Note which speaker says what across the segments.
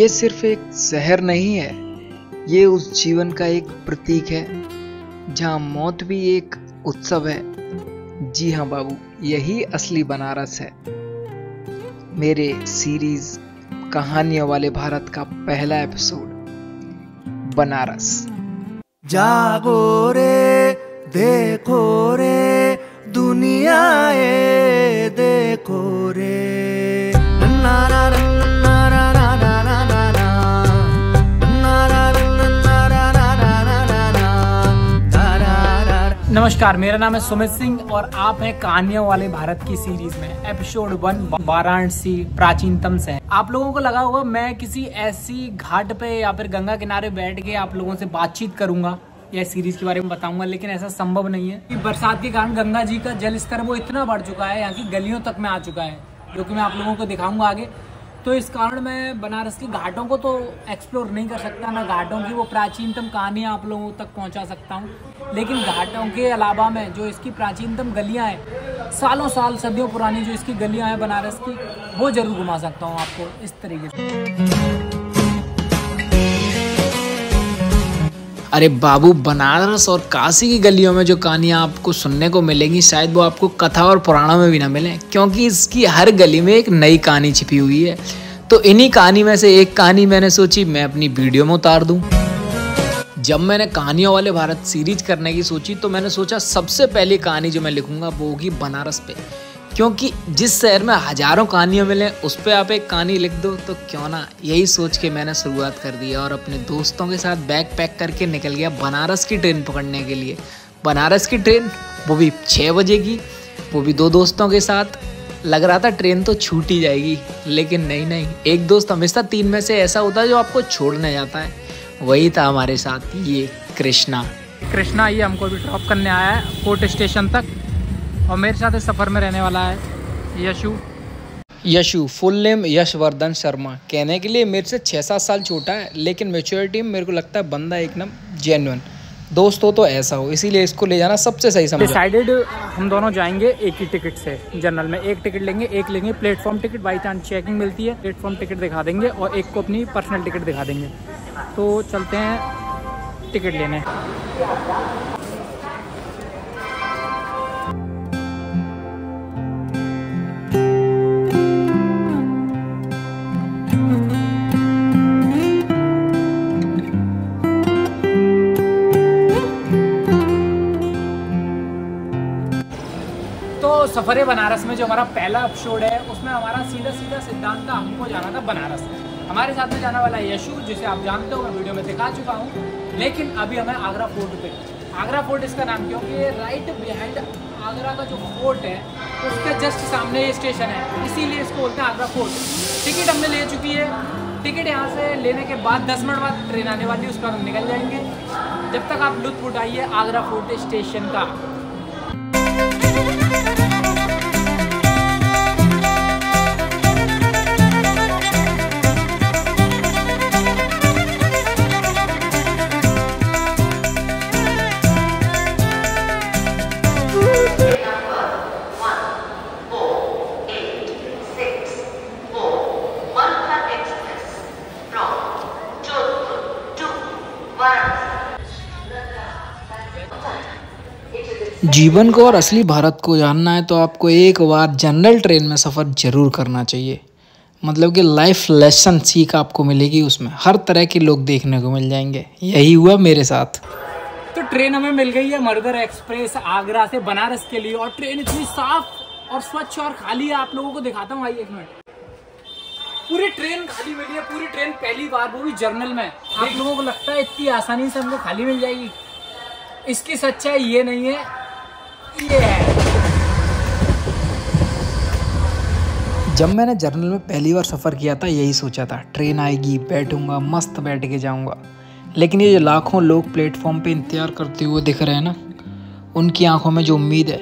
Speaker 1: ये सिर्फ एक शहर नहीं है, ये उस जीवन का एक प्रतीक है जहाँ मौत भी एक उत्सव है। जी हाँ बाबू, यही असली बनारस है। मेरे सीरीज कहानियों वाले भारत का पहला एपिसोड, बनारस।
Speaker 2: जागो रे, देखो रे, दुनिया ये देखो रे।
Speaker 3: नमस्कार, मेरा नाम है सुमित सिंह और आप हैं कहानियों वाले भारत की सीरीज में। एपिसोड 1 वाराणसी प्राचीनतम शहर। आप लोगों को लगा होगा मैं किसी ऐसी घाट पे या फिर गंगा किनारे बैठ के आप लोगों से बातचीत करूंगा या सीरीज के बारे में बताऊंगा, लेकिन ऐसा संभव नहीं है कि बरसात के कारण गंगा जी का जल स्तर वो इतना बढ़ चुका है, यहाँ की गलियों तक में आ चुका है, जो कि मैं आप लोगों को दिखाऊंगा आगे। तो इस कारण मैं बनारस की घाटों को तो एक्सप्लोर नहीं कर सकता, ना घाटों की वो प्राचीनतम कहानियाँ आप लोगों तक पहुँचा सकता हूँ। लेकिन घाटों के अलावा में जो इसकी प्राचीनतम गलियाँ हैं, सालों साल सदियों पुरानी जो इसकी गलियाँ हैं बनारस की, वो जरूर घुमा सकता हूँ आपको इस तरीके से।
Speaker 1: अरे बाबू, बनारस और काशी की गलियों में जो कहानियाँ आपको सुनने को मिलेंगी, शायद वो आपको कथा और पुराणों में भी ना मिलें, क्योंकि इसकी हर गली में एक नई कहानी छिपी हुई है। तो इन्हीं कहानी में से एक कहानी मैंने सोची मैं अपनी वीडियो में उतार दूं। जब मैंने कहानियों वाले भारत सीरीज करने की सोची तो मैंने सोचा सबसे पहली कहानी जो मैं लिखूंगा वो होगी बनारस पे, क्योंकि जिस शहर में हजारों कहानियाँ मिले उस पर आप एक कहानी लिख दो तो क्यों ना। यही सोच के मैंने शुरुआत कर दी और अपने दोस्तों के साथ बैग पैक करके निकल गया बनारस की ट्रेन पकड़ने के लिए। बनारस की ट्रेन, वो भी 6 बजे की, वो भी 2 दोस्तों के साथ। लग रहा था ट्रेन तो छूट ही जाएगी, लेकिन नहीं, एक दोस्त हमेशा 3 में से ऐसा होता है जो आपको छोड़ने जाता है। वही था हमारे साथ, ये कृष्णा
Speaker 3: ये हमको भी ड्रॉप करने आया है कोर्ट स्टेशन तक, और मेरे साथ इस सफ़र में रहने वाला है
Speaker 1: यशु। Full name Yashvardhan Sharma. कहने के लिए मेरे से 6-7 साल छोटा है, लेकिन मैच्योरिटी में मेरे को लगता है बंदा एकदम जेन्युइन। दोस्त हो तो ऐसा हो, इसीलिए इसको ले जाना सबसे सही समझा।
Speaker 3: डिसाइडेड हम दोनों जाएंगे एक ही टिकट से। जनरल में एक टिकट लेंगे, एक लेंगे platform ticket, by chance checking मिलती है प्लेटफॉर्म टिकट दिखा देंगे, और एक को अपनी पर्सनल टिकट दिखा देंगे। तो चलते हैं टिकट लेने। तो सफ़र बनारस में जो हमारा पहला एपिसोड है, उसमें हमारा सीधा सिद्धांत था, हमको जाना था बनारस। हमारे साथ में जाने वाला है यशु, जिसे आप जानते हो, मैं वीडियो में दिखा चुका हूँ। लेकिन अभी हमें आगरा फोर्ट पे। आगरा फोर्ट इसका नाम क्योंकि ये राइट बिहाइंड आगरा का जो फोर्ट है उसके जस्ट सामने ये स्टेशन है, इसीलिए इसको बोलते हैं आगरा फोर्ट। टिकट हमने ले चुकी है। टिकट यहाँ से लेने के बाद 10 मिनट बाद ट्रेन आने वाली है, उसका हम निकल जाएंगे। जब तक आप लुत्फ उठाइए आगरा फोर्ट स्टेशन का।
Speaker 1: जीवन को और असली भारत को जानना है तो आपको एक बार जनरल ट्रेन में सफ़र जरूर करना चाहिए। मतलब कि लाइफ लेसन सीख आपको मिलेगी उसमें, हर तरह के लोग देखने को मिल जाएंगे। यही हुआ मेरे साथ।
Speaker 3: तो ट्रेन हमें मिल गई है मरगर एक्सप्रेस आगरा से बनारस के लिए, और ट्रेन इतनी साफ और स्वच्छ और खाली है, आप लोगों को दिखाता हूँ। आइए एक मिनट। पूरी ट्रेन खाली मिली है, पूरी ट्रेन पहली बार, वो भी जर्नल में। आप लोगों को लगता है इतनी आसानी से हमको खाली मिल जाएगी? इसकी सच्चाई ये नहीं है, ये है।
Speaker 1: जब मैंने जर्नल में पहली बार सफ़र किया था, यही सोचा था ट्रेन आएगी, बैठूंगा, मस्त बैठ के जाऊंगा। लेकिन ये जो लाखों लोग प्लेटफॉर्म पे इंतजार करते हुए दिख रहे हैं ना, उनकी आंखों में जो उम्मीद है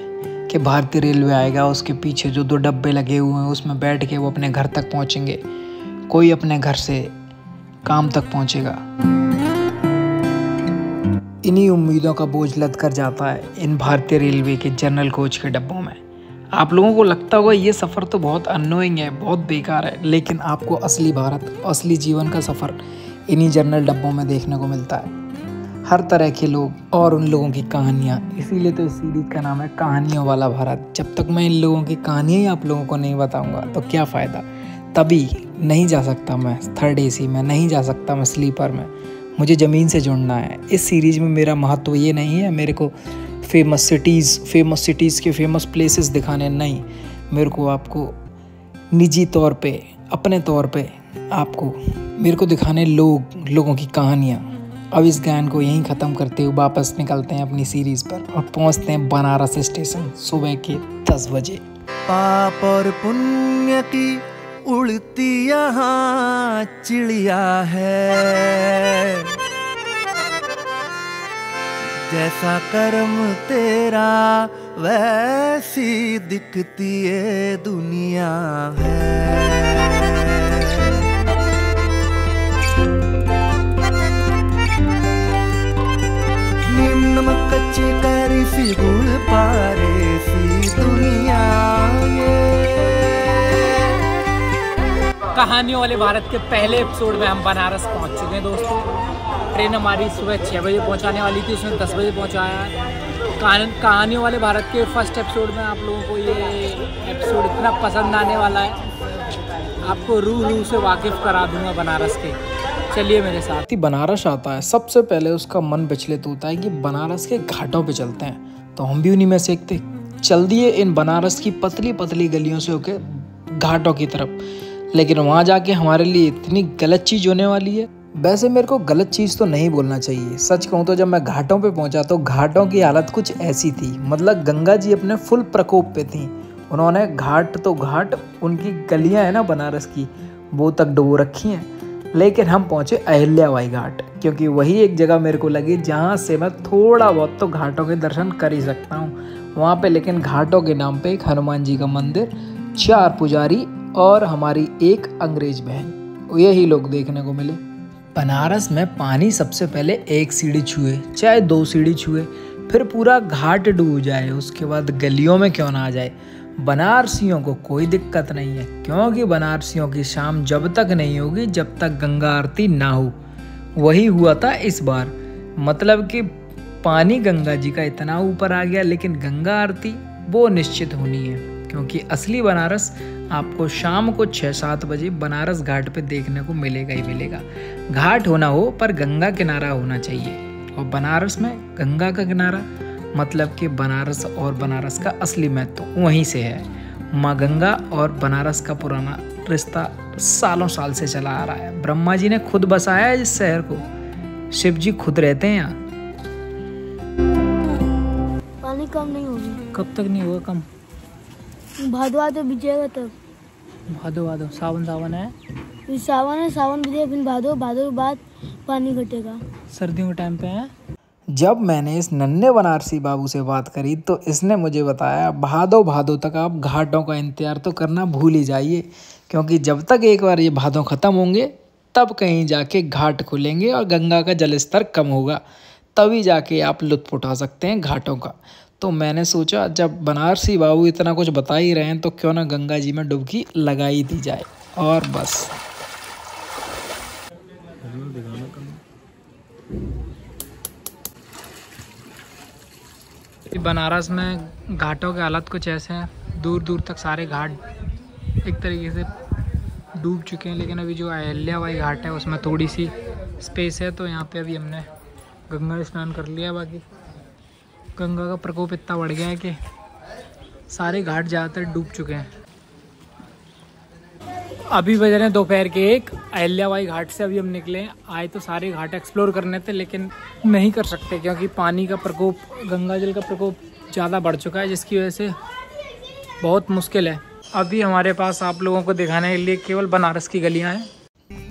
Speaker 1: कि भारतीय रेलवे आएगा, उसके पीछे जो 2 डब्बे लगे हुए हैं उसमें बैठ के वो अपने घर तक पहुंचेंगे, कोई अपने घर से काम तक पहुंचेगा। इन्हीं उम्मीदों का बोझ लद कर जाता है इन भारतीय रेलवे के जनरल कोच के डब्बों में। आप लोगों को लगता होगा ये सफ़र तो बहुत अननोइंग है, बहुत बेकार है, लेकिन आपको असली भारत, असली जीवन का सफ़र इन्हीं जर्नल डब्बों में देखने को मिलता है। हर तरह के लोग और उन लोगों की कहानियाँ, इसीलिए तो इस सीरीज़ का नाम है कहानियों वाला भारत। जब तक मैं इन लोगों की कहानियाँ ही आप लोगों को नहीं बताऊँगा तो क्या फ़ायदा। तभी नहीं जा सकता मैं थर्ड AC में, नहीं जा सकता मैं स्लीपर में, मुझे ज़मीन से जुड़ना है। इस सीरीज़ में मेरा महत्व ये नहीं है मेरे को फेमस सिटीज़ के फेमस प्लेसेस दिखाने, नहीं, मेरे को आपको निजी तौर पे, अपने तौर पे आपको मेरे को दिखाने लोगों की कहानियाँ। अब इस गान को यहीं ख़त्म करते हुए वापस निकलते हैं अपनी सीरीज़ पर और पहुँचते हैं बनारस स्टेशन सुबह के 10 बजे।
Speaker 2: पाप और पुण्य की उड़ती यहाँ चिड़िया है, जैसा कर्म तेरा वैसी दिखती ये दुनिया है। नमक कच्चे कैरी सी गुड़ पारे सी दुनिया ये।
Speaker 3: कहानियों वाले भारत के पहले एपिसोड में हम बनारस पहुंच चुके हैं दोस्तों। ट्रेन हमारी सुबह 6 बजे पहुंचाने वाली थी, उसने 10 बजे पहुंचाया है। कहानियों वाले भारत के फर्स्ट एपिसोड में आप लोगों को ये एपिसोड इतना पसंद आने वाला है, आपको रूह से वाकिफ़ करा दूंगा बनारस के। चलिए मेरे साथ।
Speaker 1: बनारस आता है सबसे पहले उसका मन विचलित होता है कि बनारस के घाटों पे चलते हैं, तो हम भी उन्हीं में से एक थे। चल दिए इन बनारस की पतली पतली गलियों से होके घाटों की तरफ, लेकिन वहाँ जाके हमारे लिए इतनी गलत चीज़ होने वाली है। वैसे मेरे को गलत चीज़ तो नहीं बोलना चाहिए, सच कहूँ तो जब मैं घाटों पे पहुँचा तो घाटों की हालत कुछ ऐसी थी, मतलब गंगा जी अपने फुल प्रकोप पे थी। उन्होंने घाट, उनकी गलियाँ हैं ना बनारस की, वो तक डुबो रखी हैं। लेकिन हम पहुँचे अहिल्याबाई घाट, क्योंकि वही एक जगह मेरे को लगी जहाँ से मैं थोड़ा बहुत तो घाटों के दर्शन कर ही सकता हूँ। वहाँ पे लेकिन घाटों के नाम पे एक हनुमान जी का मंदिर, 4 पुजारी और हमारी एक अंग्रेज बहन, यही लोग देखने को मिले। बनारस में पानी सबसे पहले 1 सीढ़ी छुए, चाहे 2 सीढ़ी छुए, फिर पूरा घाट डूब जाए, उसके बाद गलियों में क्यों ना आ जाए, बनारसियों को कोई दिक्कत नहीं है, क्योंकि बनारसियों की शाम जब तक नहीं होगी जब तक गंगा आरती ना हो। वही हुआ था इस बार, मतलब कि पानी गंगा जी का इतना ऊपर आ गया, लेकिन गंगा आरती वो निश्चित होनी है, क्योंकि असली बनारस आपको शाम को 6-7 बजे बनारस घाट पे देखने को मिलेगा ही मिलेगा। घाट होना हो पर गंगा किनारा होना चाहिए, और बनारस में गंगा का किनारा मतलब कि बनारस और बनारस का असली महत्व वहीं से है। माँ गंगा और बनारस का पुराना रिश्ता सालों साल से चला आ रहा है। ब्रह्मा जी ने खुद बसाया है इस शहर को, शिव जी खुद रहते हैं यहाँ।
Speaker 4: पानी कम नहीं होगी।
Speaker 3: कब तक नहीं होगा कम?
Speaker 4: भादो बीजेगा तब।
Speaker 3: भादो सावन है।
Speaker 4: सावन बीजे फिर भादो के बाद पानी घटेगा।
Speaker 3: सर्दियों के टाइम पे है।
Speaker 1: जब मैंने इस नन्हे बनारसी बाबू से बात करी तो इसने मुझे बताया भादो तक आप घाटों का इंतजार तो करना भूल ही जाइए, क्योंकि जब तक एक बार ये भादों ख़त्म होंगे तब कहीं जाके घाट खुलेंगे और गंगा का जल स्तर कम होगा, तभी जाके आप लुत्फ़ उठा सकते हैं घाटों का। तो मैंने सोचा जब बनारसी बाबू इतना कुछ बता ही रहे हैं तो क्यों ना गंगा जी में डुबकी लगाई दी जाए। और बस
Speaker 3: बनारस में घाटों की हालत कुछ ऐसे हैं, दूर दूर तक सारे घाट एक तरीके से डूब चुके हैं, लेकिन अभी जो अहिल्याबाई घाट है उसमें थोड़ी सी स्पेस है, तो यहाँ पे अभी हमने गंगा स्नान कर लिया। बाकी गंगा का प्रकोप इतना बढ़ गया है कि सारे घाट ज़्यादातर डूब चुके हैं। अभी बज रहे हैं दोपहर के 1। अहिल्याबाई घाट से अभी हम निकले, आए तो सारे घाट एक्सप्लोर करने थे, लेकिन नहीं कर सकते क्योंकि पानी का प्रकोप, गंगा जल का प्रकोप ज़्यादा बढ़ चुका है, जिसकी वजह से बहुत मुश्किल है। अभी हमारे पास आप लोगों को दिखाने के लिए केवल बनारस की गलियाँ हैं।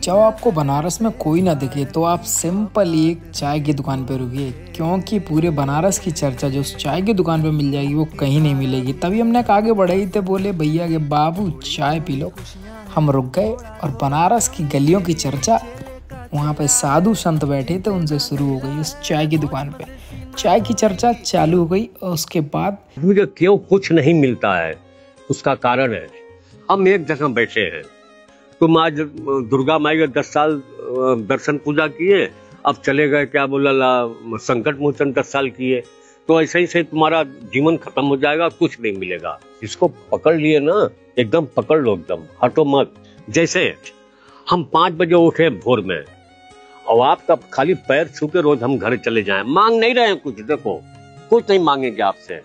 Speaker 1: जब आपको बनारस में कोई ना दिखे तो आप सिंपल एक चाय की दुकान पे रुकिए, क्योंकि पूरे बनारस की चर्चा जो उस चाय की दुकान पे मिल जाएगी वो कहीं नहीं मिलेगी। तभी हमने आगे बढ़े ही थे, बोले भैया के बाबू चाय पी लो। हम रुक गए और बनारस की गलियों की चर्चा, वहाँ पे साधु संत बैठे थे, उनसे शुरू हो गई उस चाय की दुकान पे। चाय की चर्चा चालू हो गई और उसके बाद
Speaker 5: क्यों कुछ नहीं मिलता है, उसका कारण है हम एक जगह बैठे हैं। तुम आज दुर्गा माई के 10 साल दर्शन पूजा किए, अब चले गए क्या बोला संकट मोचन 10 साल किए, तो ऐसे ही से तुम्हारा जीवन खत्म हो जाएगा, कुछ नहीं मिलेगा। इसको पकड़ लिए ना, एकदम पकड़ लो, एकदम हटो मत। जैसे हम 5 बजे उठे भोर में और आपका खाली पैर छू के रोज हम घर चले जाएं, मांग नहीं रहे हैं कुछ, देखो कुछ नहीं मांगेंगे आपसे।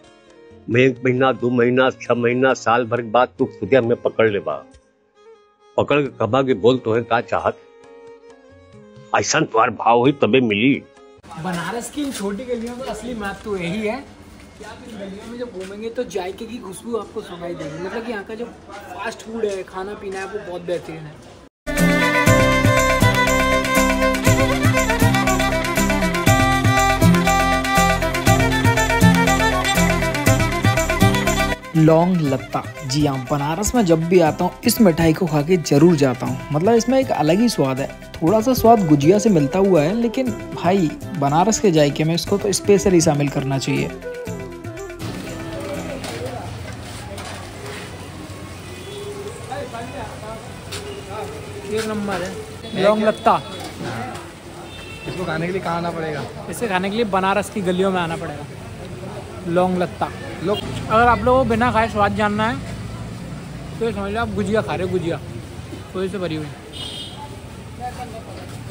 Speaker 5: 1 महीना 2 महीना 6 महीना साल भर के बाद तू खुद हमें पकड़ ले बा, पकड़ के कबा के बोल तो है का चाहत, ऐसा तुम्हार भाव हुई तबे मिली।
Speaker 3: बनारस की इन छोटी गलियों में असली महत्व तो यही है कि आप इन गलियों में जब घूमेंगे तो जायके की खुशबू आपको सुनाई देगी। मतलब कि यहाँ का जो फास्ट फूड है, खाना पीना है, वो बहुत बेहतरीन है।
Speaker 1: लौंग लत्ता, जी हाँ, बनारस में जब भी आता हूँ इस मिठाई को खा के जरूर जाता हूँ। मतलब इसमें एक अलग ही स्वाद है, थोड़ा सा स्वाद गुजिया से मिलता हुआ है, लेकिन भाई बनारस के जायके में इसको तो स्पेशली शामिल करना चाहिए।
Speaker 3: एक नंबर है लौंग लत्ता।
Speaker 2: इसको खाने के लिए कहाँ आना पड़ेगा?
Speaker 3: इसे खाने के लिए बनारस की गलियों में आना पड़ेगा। लौंग लत्ता लोग, अगर आप लोगों को बिना खाए स्वाद जानना है तो समझ लो आप गुजिया खा रहे हो, गुजिया कोई से भरी हुई,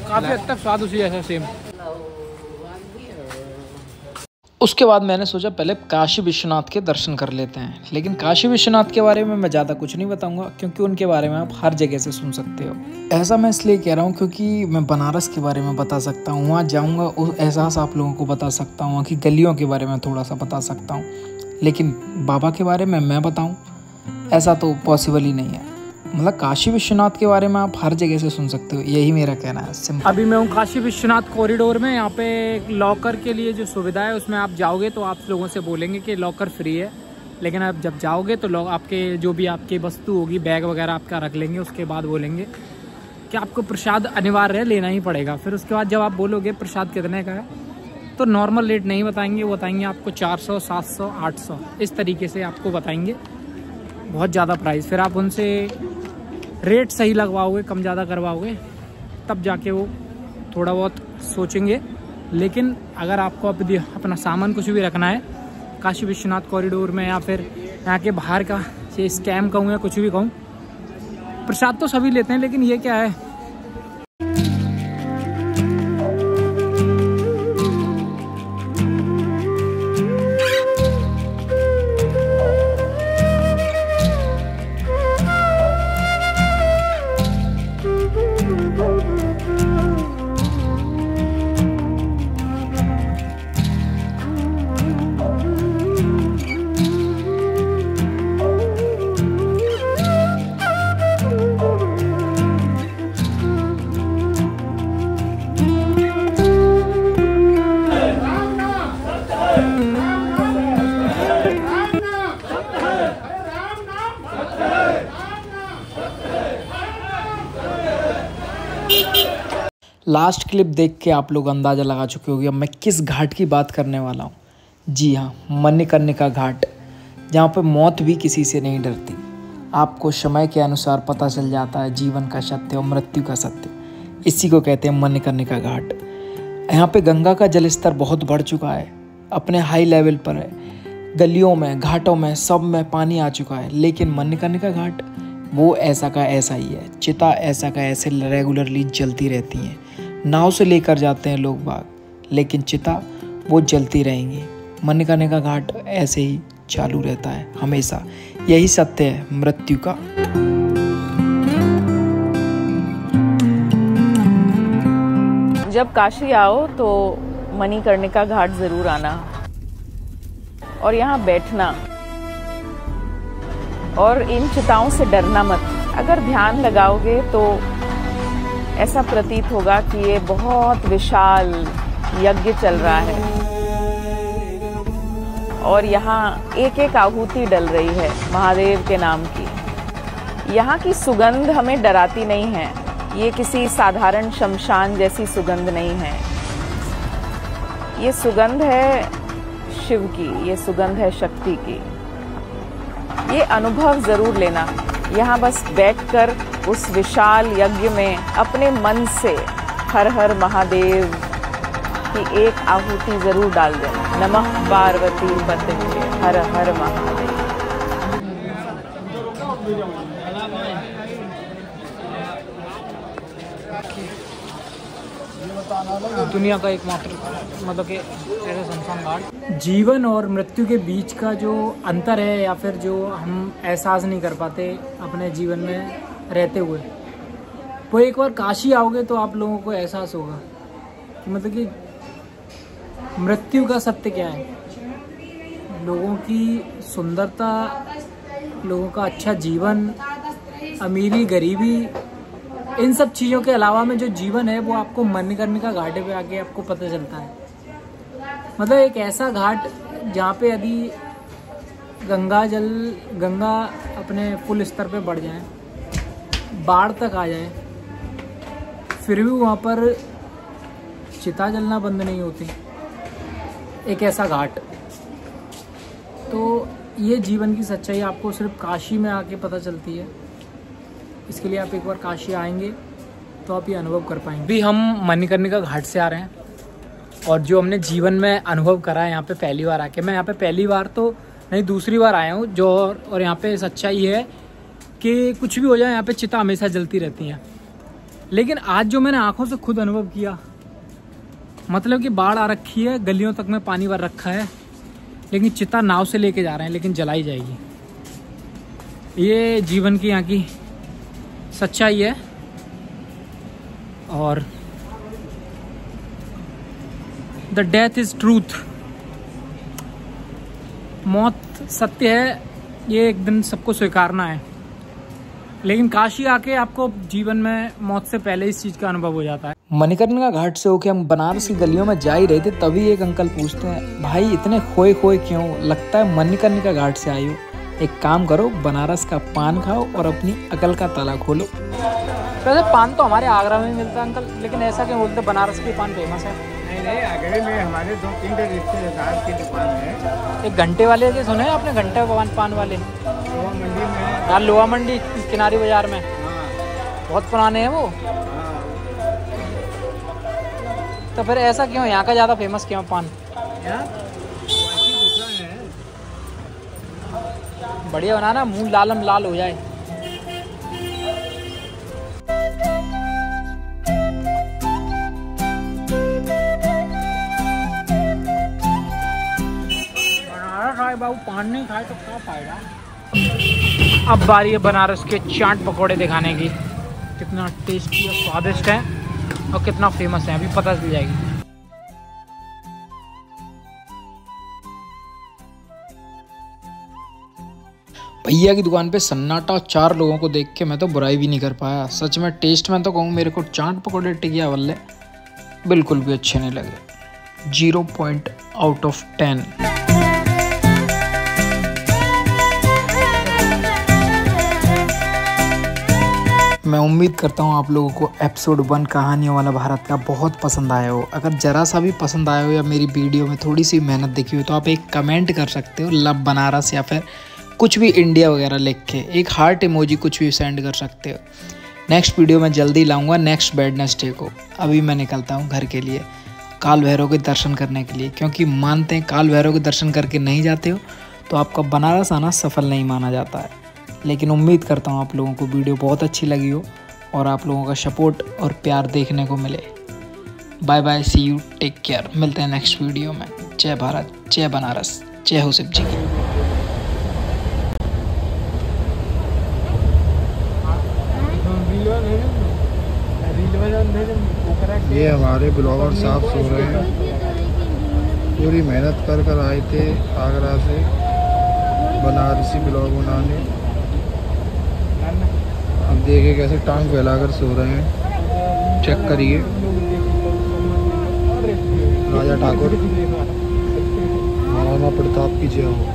Speaker 3: काफ़ी हद तक स्वाद उसी जैसा सेम।
Speaker 1: उसके बाद मैंने सोचा पहले काशी विश्वनाथ के दर्शन कर लेते हैं, लेकिन काशी विश्वनाथ के बारे में मैं ज़्यादा कुछ नहीं बताऊंगा क्योंकि उनके बारे में आप हर जगह से सुन सकते हो। ऐसा मैं इसलिए कह रहा हूँ क्योंकि मैं बनारस के बारे में बता सकता हूँ, वहाँ जाऊँगा उस एहसास आप लोगों को बता सकता हूँ, वहाँ की गलियों के बारे में थोड़ा सा बता सकता हूँ, लेकिन बाबा के बारे में मैं बताऊँ ऐसा तो पॉसिबल ही नहीं है। मतलब काशी विश्वनाथ के बारे में आप हर जगह से सुन सकते हो, यही मेरा कहना है, सिंपल।
Speaker 3: अभी मैं हूँ काशी विश्वनाथ कॉरिडोर में। यहाँ पे लॉकर के लिए जो सुविधा है उसमें आप जाओगे तो आप लोगों से बोलेंगे कि लॉकर फ्री है, लेकिन आप जब जाओगे तो आपके जो भी आपकी वस्तु होगी, बैग वगैरह आपका रख लेंगे, उसके बाद बोलेंगे कि आपको प्रसाद अनिवार्य है, लेना ही पड़ेगा। फिर उसके बाद जब आप बोलोगे प्रसाद कितने का है तो नॉर्मल रेट नहीं बताएंगे, वो बताएंगे आपको 400, 700, 800 इस तरीके से आपको बताएंगे, बहुत ज़्यादा प्राइस। फिर आप उनसे रेट सही लगवाओगे, कम ज़्यादा करवाओगे, तब जाके वो थोड़ा बहुत सोचेंगे। लेकिन अगर आपको अपना सामान कुछ भी रखना है काशी विश्वनाथ कॉरिडोर में या फिर यहाँ के बाहर का, ये स्कैम कहूँ या कुछ भी कहूँ, प्रसाद तो सभी लेते हैं, लेकिन ये क्या है,
Speaker 1: लास्ट क्लिप देख के आप लोग अंदाज़ा लगा चुके होंगे अब मैं किस घाट की बात करने वाला हूँ। जी हाँ, मणिकर्णिका घाट, जहाँ पे मौत भी किसी से नहीं डरती। आपको समय के अनुसार पता चल जाता है जीवन का सत्य और मृत्यु का सत्य। इसी को कहते हैं मणिकर्णिका घाट। यहाँ पे गंगा का जलस्तर बहुत बढ़ चुका है, अपने हाई लेवल पर है, गलियों में, घाटों में, सब में पानी आ चुका है। लेकिन मणिकर्णिका घाट वो ऐसा का ऐसा ही है, चिता ऐसा का ऐसे रेगुलरली जलती रहती हैं। नाव से लेकर जाते हैं लोग बाग, लेकिन चिता वो जलती रहेंगी। मणिकर्णिका घाट ऐसे ही चालू रहता है हमेशा, यही सत्य है मृत्यु का।
Speaker 6: जब काशी आओ तो मणिकर्णिका घाट जरूर आना और यहाँ बैठना और इन चिताओं से डरना मत। अगर ध्यान लगाओगे तो ऐसा प्रतीत होगा कि ये बहुत विशाल यज्ञ चल रहा है और यहाँ एक एक आहुति डल रही है महादेव के नाम की। यहाँ की सुगंध हमें डराती नहीं है, ये किसी साधारण शमशान जैसी सुगंध नहीं है। ये सुगंध है शिव की, ये सुगंध है शक्ति की। ये अनुभव ज़रूर लेना। यहाँ बस बैठकर उस विशाल यज्ञ में अपने मन से हर हर महादेव की एक आहुति ज़रूर डाल देना। नमः पार्वती पते हर हर महादेव।
Speaker 3: दुनिया का एकमात्र मतलब कि ऐसा शमशान घाट। जीवन और मृत्यु के बीच का जो अंतर है या फिर जो हम एहसास नहीं कर पाते अपने जीवन में रहते हुए, वो एक बार काशी आओगे तो आप लोगों को एहसास होगा कि मतलब कि मृत्यु का सत्य क्या है। लोगों की सुंदरता, लोगों का अच्छा जीवन, अमीरी गरीबी, इन सब चीज़ों के अलावा में जो जीवन है वो आपको मणिकर्णिका घाटे पे आके आपको पता चलता है। मतलब एक ऐसा घाट जहाँ पे यदि गंगा अपने फुल स्तर पे बढ़ जाए, बाढ़ तक आ जाए, फिर भी वहाँ पर चिता जलना बंद नहीं होती। एक ऐसा घाट, तो ये जीवन की सच्चाई आपको सिर्फ काशी में आके पता चलती है। इसके लिए आप एक बार काशी आएंगे तो आप ये अनुभव कर पाएंगे। अभी हम मणिकर्णिका घाट से आ रहे हैं और जो हमने जीवन में अनुभव करा है यहाँ पे पहली बार आके, मैं यहाँ पे पहली बार तो नहीं दूसरी बार आया हूँ जो, और यहाँ पे सच्चाई है कि कुछ भी हो जाए यहाँ पे चिता हमेशा जलती रहती हैं। लेकिन आज जो मैंने आंखों से खुद अनुभव किया, मतलब कि बाढ़ आ रखी है, गलियों तक में पानी भर रखा है, लेकिन चिता नाव से लेके जा रहे हैं, लेकिन जलाई जाएगी। ये जीवन की यहाँ की सच्चाई है। और द डेथ इज ट्रूथ, मौत सत्य है, ये एक दिन सबको स्वीकारना है। लेकिन काशी आके आपको जीवन में मौत से पहले इस चीज का अनुभव हो जाता है।
Speaker 1: मणिकर्णिका घाट से होके हम बनारस की गलियों में जा ही रहे थे, तभी एक अंकल पूछते हैं, भाई इतने खोए खोए क्यों, लगता है मणिकर्णिका घाट से आए हो। एक काम करो, बनारस का पान खाओ और अपनी अकल का ताला खोलो।
Speaker 3: वैसे पान तो हमारे आगरा में मिलता है अंकल, लेकिन ऐसा क्यों बोलते बनारस की पान फेमस है?
Speaker 2: नहीं, आगरे में हमारे 2-3 रिश्तेदार की दुकान है।
Speaker 3: एक घंटे वाले के सुने आपने, घंटे पान वाले
Speaker 2: लोहा मंडी में।
Speaker 3: यार लोहा मंडी किनारी बाजार में, बहुत पुराने हैं वो। तो फिर ऐसा क्यों, यहाँ का ज़्यादा फेमस क्यों पान? बढ़िया बनाना, मुंह लालम लाल हो जाए। बाबू पान नहीं खाए तो क्या फायदा। अब बारी है बनारस के चाट पकौड़े दिखाने की, कितना टेस्टी और स्वादिष्ट है और कितना फेमस है, अभी पता चल जाएगी।
Speaker 1: भैया की दुकान पे सन्नाटा, 4 लोगों को देख के मैं तो बुराई भी नहीं कर पाया। सच में टेस्ट में तो कहूँ, मेरे को चाट पकौड़े टिकिया वाले बिल्कुल भी अच्छे नहीं लगे। 0 पॉइंट आउट ऑफ 10। मैं उम्मीद करता हूँ आप लोगों को एपिसोड 1 कहानियों वाला भारत का बहुत पसंद आया हो। अगर ज़रा सा भी पसंद आया हो या मेरी वीडियो में थोड़ी सी मेहनत दिखी हो तो आप एक कमेंट कर सकते हो, लव बनारस या फिर कुछ भी इंडिया वगैरह लिख के, एक हार्ट इमोजी कुछ भी सेंड कर सकते हो। नेक्स्ट वीडियो में जल्दी लाऊंगा नेक्स्ट वेडनेसडे को। अभी मैं निकलता हूँ घर के लिए, काल भैरव के दर्शन करने के लिए, क्योंकि मानते हैं काल भैरव के दर्शन करके नहीं जाते हो तो आपका बनारस आना सफल नहीं माना जाता है। लेकिन उम्मीद करता हूँ आप लोगों को वीडियो बहुत अच्छी लगी हो और आप लोगों का सपोर्ट और प्यार देखने को मिले। Bye bye, see you, take care. मिलते हैं नेक्स्ट वीडियो में। जय भारत, जय बनारस, जय हो शिव जी की।
Speaker 7: ये हमारे ब्लॉगर साहब सो रहे हैं, पूरी मेहनत कर आए थे आगरा से बनारसी ब्लॉग बनाने। अब देखिए कैसे टांग फैलाकर सो रहे हैं, चेक करिए। राजा ठाकुर, महाराणा प्रताप की जय हो।